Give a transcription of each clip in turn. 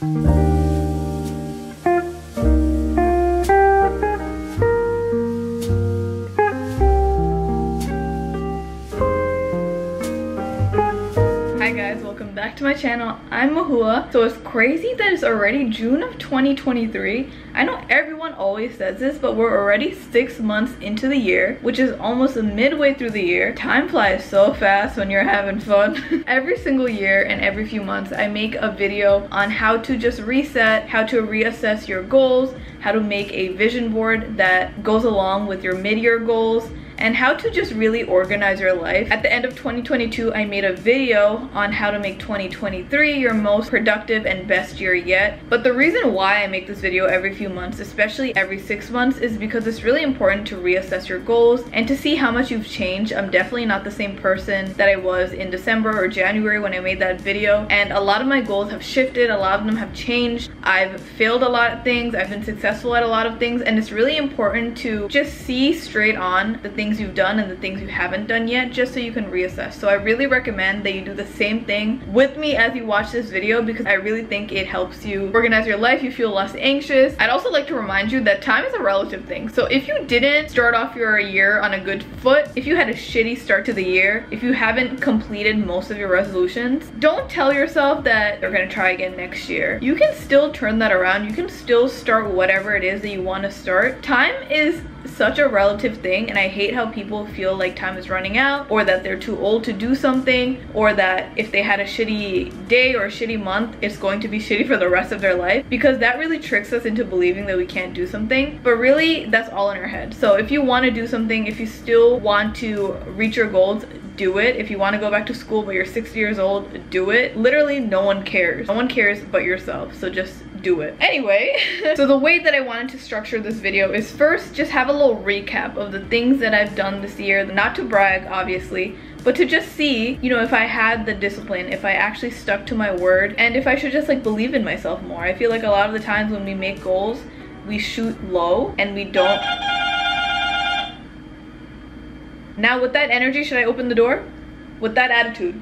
Hi guys, welcome back to my channel. I'm Mahua. So it's crazy that it's already June of 2023. I know everyone always says this, but we're already 6 months into the year, which is almost midway through the year. Time flies so fast when you're having fun. Every single year and every few months, I make a video on how to just reset, how to reassess your goals, how to make a vision board that goes along with your mid-year goals, and how to just really organize your life. At the end of 2022, I made a video on how to make 2023 your most productive and best year yet. But the reason why I make this video every few months, especially every 6 months, is because it's really important to reassess your goals and to see how much you've changed. I'm definitely not the same person that I was in December or January when I made that video. And a lot of my goals have shifted, a lot of them have changed. I've failed a lot of things, I've been successful at a lot of things, and it's really important to just see straight on the things you've done and the things you haven't done yet, just so you can reassess. So I really recommend that you do the same thing with me as you watch this video, because I really think it helps you organize your life. You feel less anxious. I'd also like to remind you that time is a relative thing. So if you didn't start off your year on a good foot, if you had a shitty start to the year, if you haven't completed most of your resolutions, don't tell yourself that you're gonna try again next year. You can still turn that around. You can still start whatever it is that you want to start. Time is such a relative thing, and I hate how people feel like time is running out, or that they're too old to do something, or that if they had a shitty day or a shitty month, it's going to be shitty for the rest of their life, because that really tricks us into believing that we can't do something. But really, that's all in our head. So if you want to do something, if you still want to reach your goals, do it. If you want to go back to school but you're 60 years old, do it. Literally, no one cares. No one cares but yourself. So just do it. Anyway, so the way that I wanted to structure this video is first just have a little recap of the things that I've done this year. Not to brag, obviously, but to just see, you know, if I had the discipline, if I actually stuck to my word, and if I should just like believe in myself more. I feel like a lot of the times when we make goals, we shoot low and we don't. Now with that energy, should I open the door? With that attitude.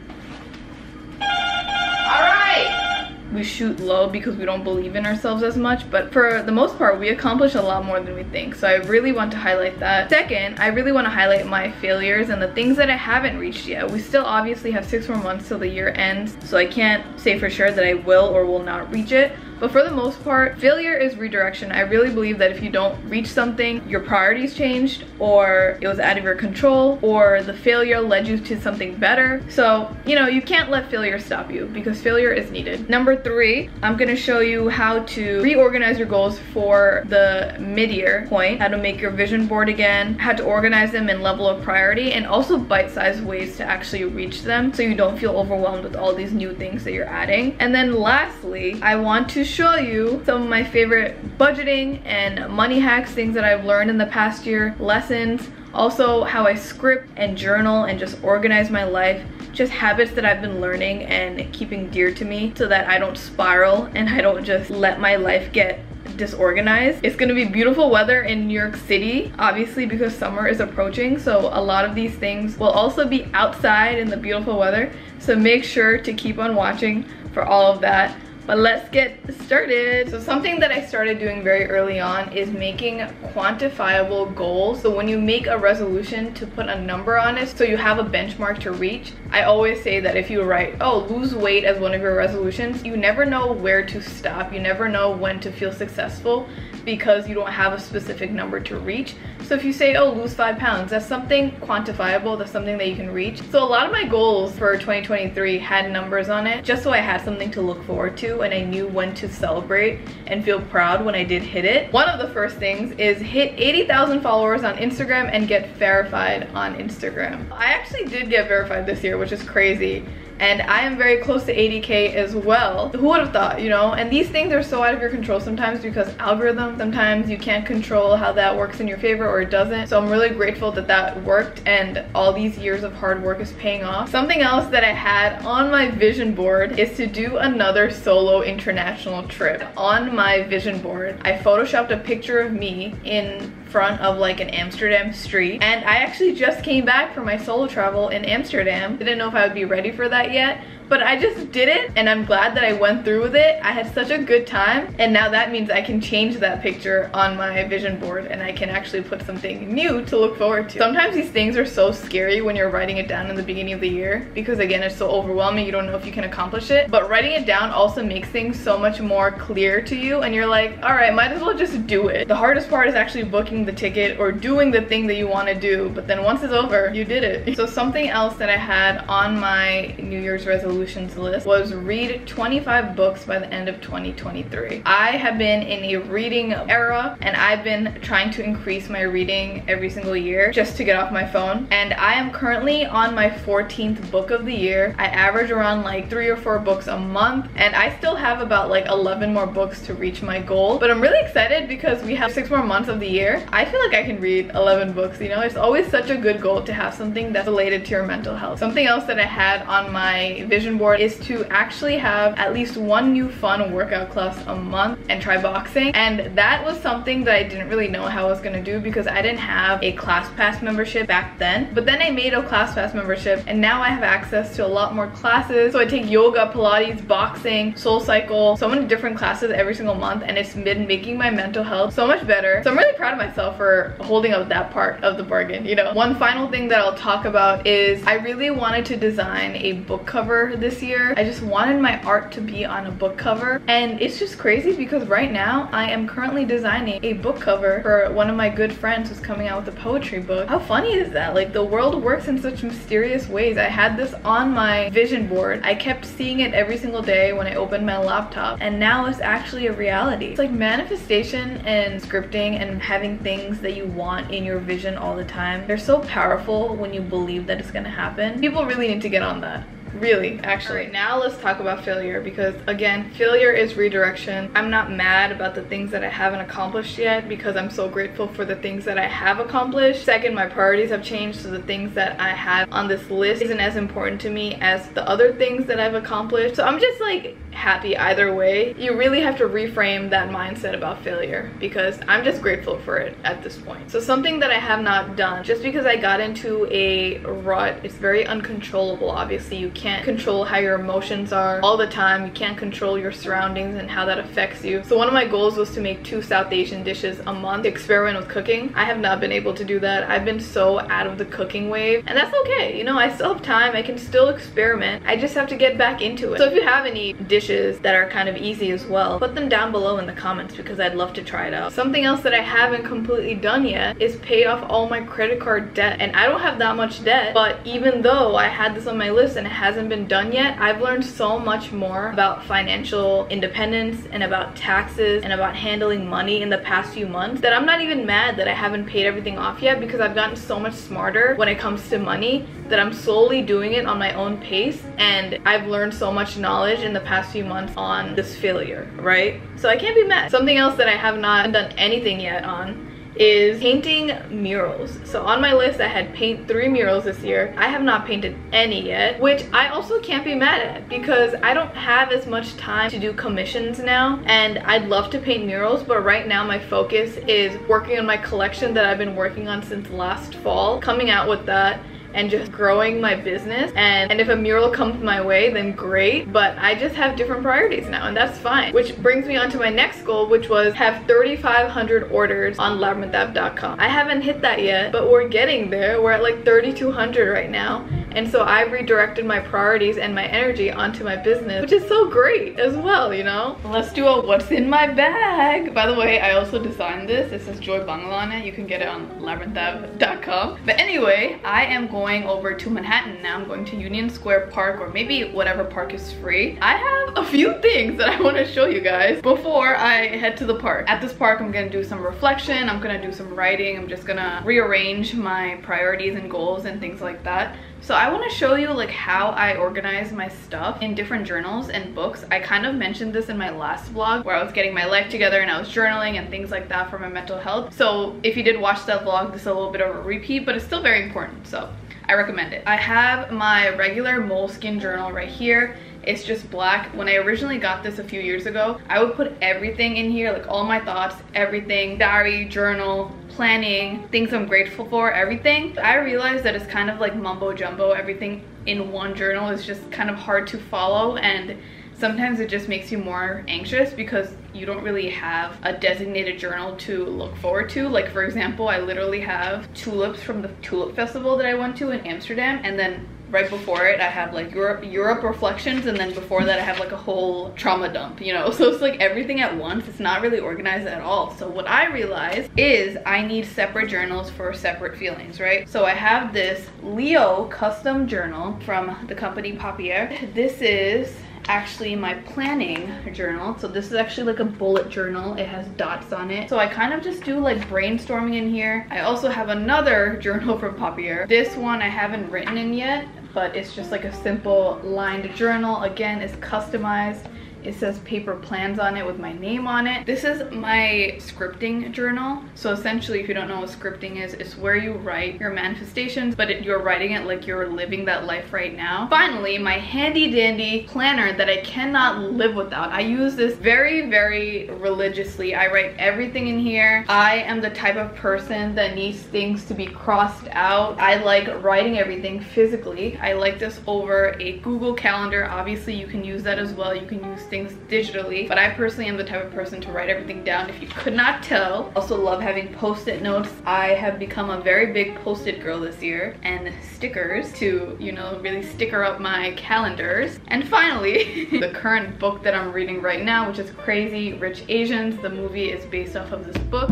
We shoot low because we don't believe in ourselves as much, but for the most part we accomplish a lot more than we think. So I really want to highlight that. Second, I really want to highlight my failures and the things that I haven't reached yet. We still obviously have 6 more months till the year ends, so I can't say for sure that I will or will not reach it. But for the most part, failure is redirection. I really believe that if you don't reach something, your priorities changed, or it was out of your control, or the failure led you to something better. So, you know, you can't let failure stop you, because failure is needed. Number 3, I'm gonna show you how to reorganize your goals for the mid-year point, how to make your vision board again, how to organize them in level of priority, and also bite-sized ways to actually reach them so you don't feel overwhelmed with all these new things that you're adding. And then lastly, I want to show you some of my favorite budgeting and money hacks, things that I've learned in the past year, lessons, also how I script and journal and just organize my life, just habits that I've been learning and keeping dear to me so that I don't spiral and I don't just let my life get disorganized. It's gonna be beautiful weather in New York City, obviously, because summer is approaching, so a lot of these things will also be outside in the beautiful weather, so make sure to keep on watching for all of that. But let's get started. So something that I started doing very early on is making quantifiable goals. So when you make a resolution, to put a number on it so you have a benchmark to reach. I always say that if you write, oh, lose weight as one of your resolutions, you never know where to stop. You never know when to feel successful because you don't have a specific number to reach. So if you say, oh, lose 5 pounds, that's something quantifiable, that's something that you can reach. So a lot of my goals for 2023 had numbers on it, just so I had something to look forward to and I knew when to celebrate and feel proud when I did hit it. One of the first things is hit 80,000 followers on Instagram and get verified on Instagram. I actually did get verified this year, which is crazy. And I am very close to 80K as well. Who would have thought, you know? And these things are so out of your control sometimes because algorithms, sometimes you can't control how that works in your favor or it doesn't. So I'm really grateful that that worked and all these years of hard work is paying off. Something else that I had on my vision board is to do another solo international trip. On my vision board, I photoshopped a picture of me in front of like an Amsterdam street, and I actually just came back from my solo travel in Amsterdam. Didn't know if I would be ready for that yet, but I just did it, and I'm glad that I went through with it. I had such a good time, and now that means I can change that picture on my vision board, and I can actually put something new to look forward to. Sometimes these things are so scary when you're writing it down in the beginning of the year, because again, it's so overwhelming, you don't know if you can accomplish it. But writing it down also makes things so much more clear to you, and you're like, all right, might as well just do it. The hardest part is actually booking the ticket or doing the thing that you want to do, but then once it's over, you did it. So something else that I had on my New Year's resolutions list was read 25 books by the end of 2023. I have been in a reading era, and I've been trying to increase my reading every single year just to get off my phone, and I am currently on my 14th book of the year. I average around like 3 or 4 books a month, and I still have about like 11 more books to reach my goal. But I'm really excited because we have 6 more months of the year. I feel like I can read 11 books, you know? It's always such a good goal to have something that's related to your mental health. Something else that I had on my vision board is to actually have at least one new fun workout class a month and try boxing. And that was something that I didn't really know how I was gonna do because I didn't have a ClassPass membership back then. But then I made a ClassPass membership, and now I have access to a lot more classes. So I take yoga, Pilates, boxing, Soul Cycle, so many different classes every single month, and it's been making my mental health so much better. So I'm really proud of myself for holding up that part of the bargain, you know? One final thing that I'll talk about is I really wanted to design a book cover this year. I just wanted my art to be on a book cover, and it's just crazy because right now I am currently designing a book cover for one of my good friends who's coming out with a poetry book. How funny is that? Like, the world works in such mysterious ways. I had this on my vision board. I kept seeing it every single day when I opened my laptop, and now it's actually a reality. It's like manifestation and scripting and having things that you want in your vision all the time. They're so powerful when you believe that it's gonna happen. People really need to get on that. Really, actually. Right, now let's talk about failure, because again, failure is redirection. I'm not mad about the things that I haven't accomplished yet because I'm so grateful for the things that I have accomplished. Second, my priorities have changed, so the things that I have on this list isn't as important to me as the other things that I've accomplished. So I'm just like happy either way. You really have to reframe that mindset about failure because I'm just grateful for it at this point. So something that I have not done, just because I got into a rut, it's very uncontrollable. Obviously, you can't control how your emotions are all the time. You can't control your surroundings and how that affects you. So one of my goals was to make 2 South Asian dishes a month to experiment with cooking. I have not been able to do that. I've been so out of the cooking wave, and that's okay. You know, I still have time. I can still experiment. I just have to get back into it. So if you have any dishes that are kind of easy as well, put them down below in the comments because I'd love to try it out. Something else that I haven't completely done yet is paid off all my credit card debt. And I don't have that much debt, but even though I had this on my list and it hasn't been done yet, I've learned so much more about financial independence and about taxes and about handling money in the past few months that I'm not even mad that I haven't paid everything off yet, because I've gotten so much smarter when it comes to money that I'm slowly doing it on my own pace, and I've learned so much knowledge in the past few months on this failure, right? So I can't be mad. Something else that I have not done anything yet on is painting murals. So on my list I had paint 3 murals this year. I have not painted any yet, which I also can't be mad at because I don't have as much time to do commissions now, and I'd love to paint murals, but right now my focus is working on my collection that I've been working on since last fall, coming out with that and just growing my business. And if a mural comes my way, then great, but I just have different priorities now, and that's fine. Which brings me on to my next goal, which was have 3,500 orders on labyrinthapp.com. I haven't hit that yet, but we're getting there. We're at like 3,200 right now, and so I've redirected my priorities and my energy onto my business, which is so great as well, you know? Let's do a what's in my bag. By the way, I also designed this. It says Joy Bangla on it. You can get it on labyrinthab.com. But anyway, I am going over to Manhattan now. I'm going to Union Square Park, or maybe whatever park is free. I have a few things that I want to show you guys before I head to the park. At this park, I'm gonna do some reflection. I'm gonna do some writing. I'm just gonna rearrange my priorities and goals and things like that. So I want to show you like how I organize my stuff in different journals and books. I kind of mentioned this in my last vlog where I was getting my life together and I was journaling and things like that for my mental health. So if you did watch that vlog, this is a little bit of a repeat, but it's still very important, so I recommend it. I have my regular Moleskine journal right here. It's just black. When I originally got this a few years ago, I would put everything in here, like all my thoughts, everything, diary, journal, planning, things I'm grateful for, everything. I realized that it's kind of like mumbo jumbo. Everything in one journal is just kind of hard to follow, and sometimes it just makes you more anxious because you don't really have a designated journal to look forward to. Like, for example, I literally have tulips from the tulip festival that I went to in Amsterdam, and then right before it I have like Europe reflections, and then before that I have like a whole trauma dump, you know? So it's like everything at once. It's not really organized at all. So what I realized is I need separate journals for separate feelings, right? So I have this Leo custom journal from the company Papier. This is actually my planning journal. So this is actually like a bullet journal. It has dots on it. So I kind of just do like brainstorming in here. I also have another journal from Papier. This one I haven't written in yet, but it's just like a simple lined journal. Again, it's customized. It says paper plans on it with my name on it. This is my scripting journal. So essentially, if you don't know what scripting is, it's where you write your manifestations, but you're writing it like you're living that life right now. Finally, my handy dandy planner that I cannot live without. I use this very, very religiously. I write everything in here. I am the type of person that needs things to be crossed out. I like writing everything physically. I like this over a Google Calendar. Obviously, you can use that as well. You can use things digitally, but I personally am the type of person to write everything down, if you could not tell. Also love having post-it notes. I have become a very big post-it girl this year, and stickers to, you know, really sticker up my calendars. And finally, the current book that I'm reading right now, which is Crazy Rich Asians. The movie is based off of this book.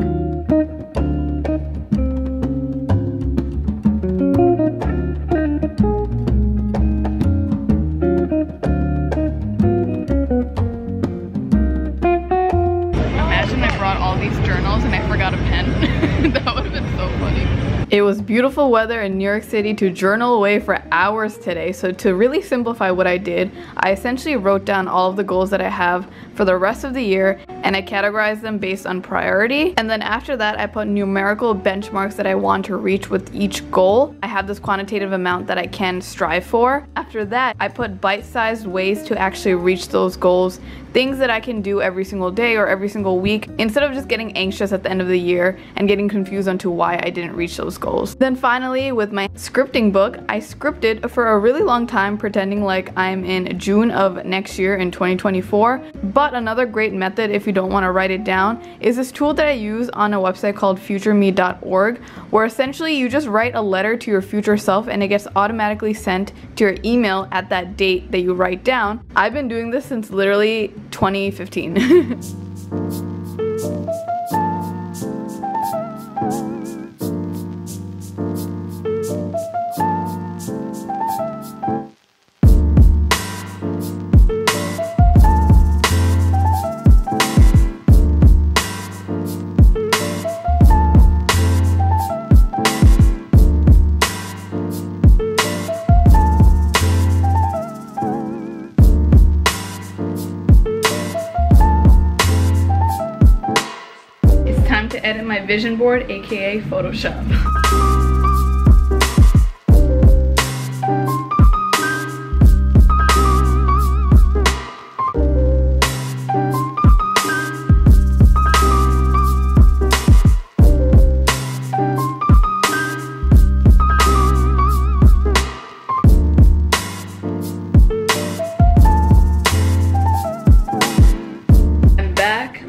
It was beautiful weather in New York City to journal away for hours today. So to really simplify what I did, I essentially wrote down all of the goals that I have for the rest of the year, and I categorized them based on priority. And then after that, I put numerical benchmarks that I want to reach with each goal. I have this quantitative amount that I can strive for. After that, I put bite-sized ways to actually reach those goals, things that I can do every single day or every single week, instead of just getting anxious at the end of the year and getting confused onto why I didn't reach those goals. Then finally, with my scripting book, I scripted for a really long time, pretending like I'm in June of next year in 2024. But another great method, if you don't want to write it down, is this tool that I use on a website called futureme.org, where essentially you just write a letter to your future self and it gets automatically sent to your email at that date that you write down. I've been doing this since literally 2015. To edit my vision board, aka Photoshop.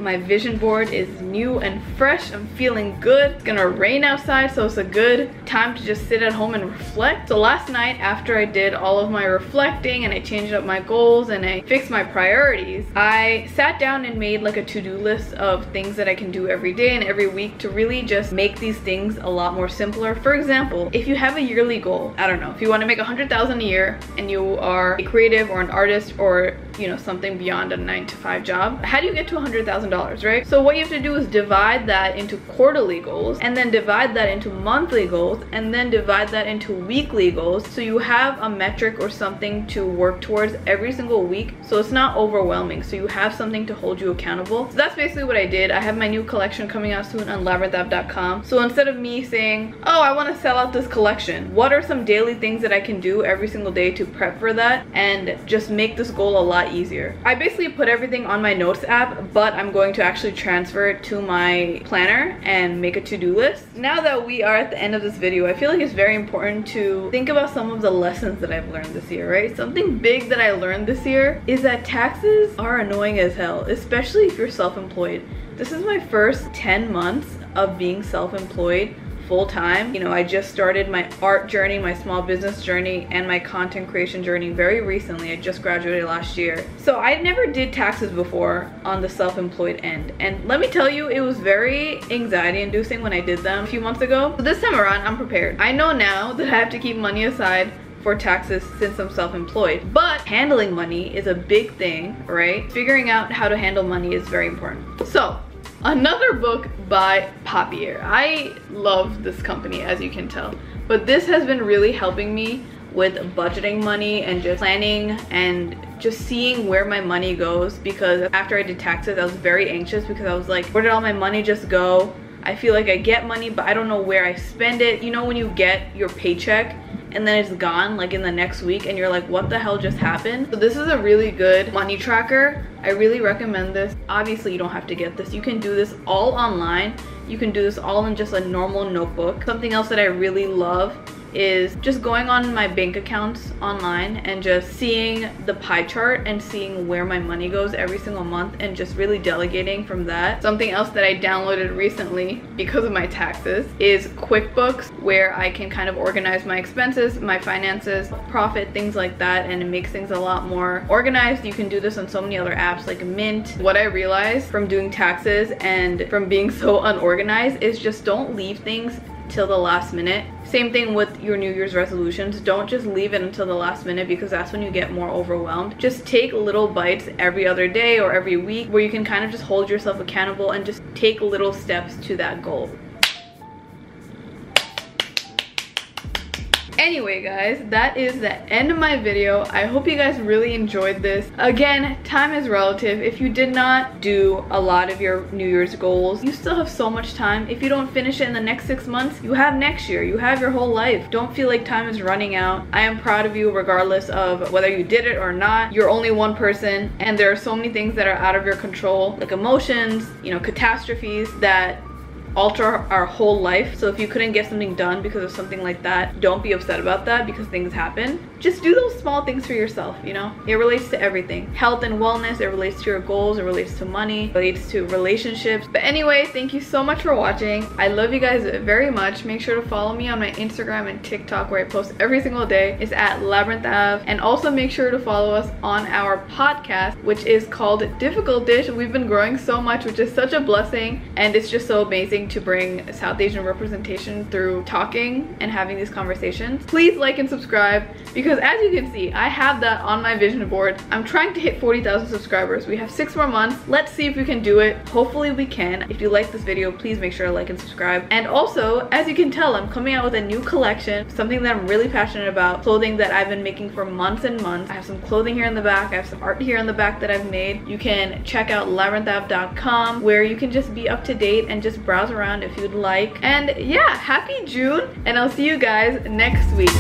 My vision board is new and fresh. I'm feeling good. It's gonna rain outside, so it's a good time to just sit at home and reflect. So last night, after I did all of my reflecting and I changed up my goals and I fixed my priorities, I sat down and made like a to-do list of things that I can do every day and every week to really just make these things a lot more simpler. For example, if you have a yearly goal, I don't know, if you want to make 100,000 a year and you are a creative or an artist or you know, something beyond a 9-to-5 job. How do you get to $100,000, right? So what you have to do is divide that into quarterly goals, and then divide that into monthly goals, and then divide that into weekly goals, so you have a metric or something to work towards every single week, so it's not overwhelming, so you have something to hold you accountable. So that's basically what I did. I have my new collection coming out soon on labyrinthapp.com. So instead of me saying, oh, I want to sell out this collection, what are some daily things that I can do every single day to prep for that and just make this goal a lot easier? I basically put everything on my notes app, but I'm going to actually transfer it to my planner and make a to-do list. Now that we are at the end of this video, I feel like it's very important to think about some of the lessons that I've learned this year, right? Something big that I learned this year is that taxes are annoying as hell, especially if you're self-employed. This is my first 10 months of being self-employed full-time. You know, I just started my art journey, my small business journey, and my content creation journey very recently. I just graduated last year. So I never did taxes before on the self-employed end. And let me tell you, it was very anxiety inducing when I did them a few months ago. So this time around, I'm prepared. I know now that I have to keep money aside for taxes since I'm self-employed, but handling money is a big thing, right? Figuring out how to handle money is very important. So another book by Papier. I love this company, as you can tell, but this has been really helping me with budgeting money and just planning and just seeing where my money goes, because after I did taxes I was very anxious because I was like, where did all my money just go? I feel like I get money but I don't know where I spend it. You know, when you get your paycheck and then it's gone like in the next week and you're like, what the hell just happened? So this is a really good money tracker. I really recommend this. Obviously you don't have to get this. You can do this all online. You can do this all in just a normal notebook. Something else that I really love is just going on my bank accounts online and just seeing the pie chart and seeing where my money goes every single month and just really delegating from that. Something else that I downloaded recently because of my taxes is QuickBooks, where I can kind of organize my expenses, my finances, profit, things like that, and it makes things a lot more organized. You can do this on so many other apps like Mint. What I realized from doing taxes and from being so unorganized is just don't leave things till the last minute. Same thing with your New Year's resolutions. Don't just leave it until the last minute, because that's when you get more overwhelmed. Just take little bites every other day or every week where you can kind of just hold yourself accountable and just take little steps to that goal. Anyway guys, that is the end of my video. I hope you guys really enjoyed this. Again, time is relative. If you did not do a lot of your New Year's goals, you still have so much time. If you don't finish it in the next 6 months, you have next year. You have your whole life. Don't feel like time is running out. I am proud of you regardless of whether you did it or not. You're only one person, and there are so many things that are out of your control, like emotions, you know, catastrophes that alter our whole life. So if you couldn't get something done because of something like that, don't be upset about that, because things happen. Just do those small things for yourself, you know? It relates to everything. Health and wellness, it relates to your goals, it relates to money, it relates to relationships. But anyway, thank you so much for watching. I love you guys very much. Make sure to follow me on my Instagram and TikTok, where I post every single day. It's at labyrinthAv. And also make sure to follow us on our podcast, which is called Difficult Dish. We've been growing so much, which is such a blessing, and it's just so amazing to bring South Asian representation through talking and having these conversations. Please like and subscribe, because as you can see, I have that on my vision board. I'm trying to hit 40,000 subscribers. We have 6 more months. Let's see if we can do it. Hopefully we can. If you like this video, please make sure to like and subscribe. And also, as you can tell, I'm coming out with a new collection, something that I'm really passionate about, clothing that I've been making for months and months. I have some clothing here in the back. I have some art here in the back that I've made. You can check out labyrinthapp.com, where you can just be up to date and just browse around if you'd like. And yeah, happy June, and I'll see you guys next week.